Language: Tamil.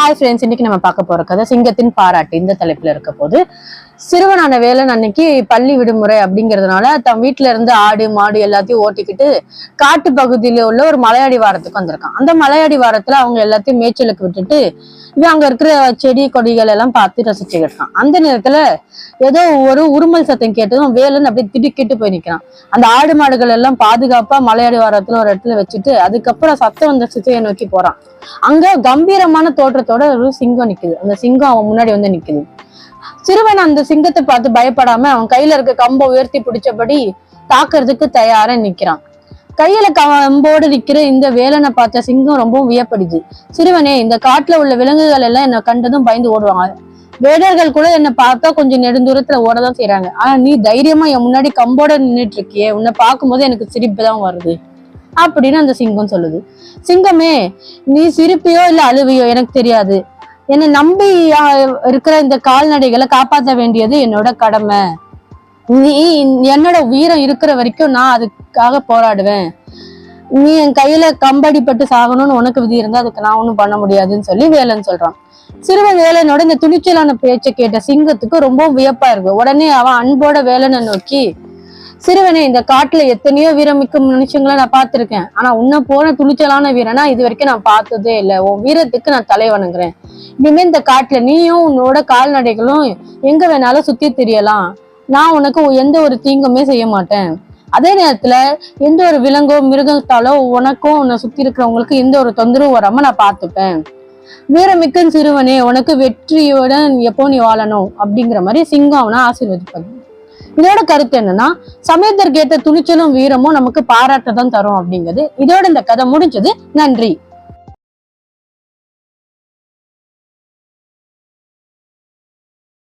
ஹாய் ஃப்ரெண்ட்ஸ், இன்னைக்கு நம்ம பார்க்க போற கதை சிங்கத்தின் பாராட்டு. இந்த தலைப்புல இருக்க போது சிறுவனான வேலன் அன்னைக்கு பள்ளி விடுமுறை அப்படிங்கிறதுனால தன் வீட்டுல இருந்து ஆடு மாடு எல்லாத்தையும் ஓட்டிக்கிட்டு காட்டு பகுதியில உள்ள ஒரு மலையாடி வாரத்துக்கு வந்திருக்கான். அந்த மலையாடி வாரத்துல அவங்க எல்லாத்தையும் மேய்ச்சலுக்கு விட்டுட்டு இவன் அங்க இருக்கிற செடி கொடிகள் எல்லாம் பார்த்து ரசிச்சுக்கிட்டு இருக்கான். அந்த நேரத்துல ஏதோ ஒரு உருமல் சத்தம் கேட்டதும் வேலன் அப்படியே திடுக்கிட்டு போய் நிக்கிறான். அந்த ஆடு மாடுகள் எல்லாம் பாதுகாப்பா மலையாடி வாரத்துல ஒரு இடத்துல வச்சுட்டு அதுக்கப்புறம் சத்தம் வந்த திசையை நோக்கி போறான். அங்க கம்பீரமான தோற்றத்தோட ஒரு சிங்கம் நிக்குது. அந்த சிங்கம் அவன் முன்னாடி வந்து நிக்குது. சிறுவன் அந்த சிங்கத்தை பார்த்து பயப்படாம அவன் கையில இருக்க கம்பை உயர்த்தி பிடிச்சபடி தாக்குறதுக்கு தயாரா நிக்கிறான். கையில கம்போடு நிக்கிற இந்த வேலனை பார்த்த சிங்கம் ரொம்பவும் வியப்படுது. சிறுவனே, இந்த காட்டுல உள்ள விலங்குகள் எல்லாம் என்னை கண்டதும் பயந்து ஓடுவாங்க. வேடர்கள் கூட என்னை பார்த்தா கொஞ்சம் நெடுந்தூரத்துல ஓடதான் செய்யறாங்க. ஆனா நீ தைரியமா என் முன்னாடி கம்போட நின்றுட்டு இருக்கியே, உன்னை பார்க்கும்போது எனக்கு சிரிப்பு தான் வருது அப்படின்னு அந்த சிங்கம் சொல்லுது. சிங்கமே, நீ சிரிப்பியோ இல்ல அழுவியோ எனக்கு தெரியாது. என்னை நம்பி இருக்கிற இந்த கால்நடைகளை காப்பாற்ற வேண்டியது என்னோட கடமை. நீ என்னோட உயிரம் இருக்கிற வரைக்கும் நான் அதுக்காக போராடுவேன். நீ என் கையில கம்படிப்பட்டு சாகணும்னு உனக்கு விதி இருந்தா அதுக்கு நான் ஒண்ணும் பண்ண முடியாதுன்னு சொல்லி வேலன் சொல்றான். சிறுவன் வேலனோட இந்த துணிச்சலான பேச்சை கேட்ட சிங்கத்துக்கு ரொம்ப வியப்பா இருக்கு. உடனே அவன் அன்போட வேலனை நோக்கி, சிறுவனே, இந்த காட்டுல எத்தனையோ வீரமிக்க மனுஷங்களை நான் பார்த்திருக்கேன். ஆனா உன்னை போன துணிச்சலான வீரனா இது வரைக்கும் நான் பார்த்ததே இல்லை. உன் வீரத்துக்கு நான் தலை வணங்குறேன். இனிமே இந்த காட்டுல நீயும் உன்னோட கால்நடைகளும் எங்க வேணாலும் சுத்தி திரியலாம். நான் உனக்கு எந்த ஒரு தீங்குமே செய்ய மாட்டேன். அதே நேரத்துல எந்த ஒரு விலங்கோ மிருகத்தாலோ உனக்கும் உன்னை சுத்தி இருக்கிறவங்களுக்கு எந்த ஒரு தொந்தரவும் வராம நான் பார்த்துப்பேன். வீரமிக்க சிறுவனே, உனக்கு வெற்றியுடன் எப்போ நீ வாழணும் அப்படிங்கிற மாதிரி சிங்கம் அவனை ஆசீர்வதிப்பாங்க. இதோட கருத்து என்னன்னா, சமயத்திற்கு ஏற்ற துணிச்சலும் வீரமும் நமக்கு பாராட்டதான் தரும் அப்படிங்கிறது. இதோட இந்த கதை முடிஞ்சது. நன்றி.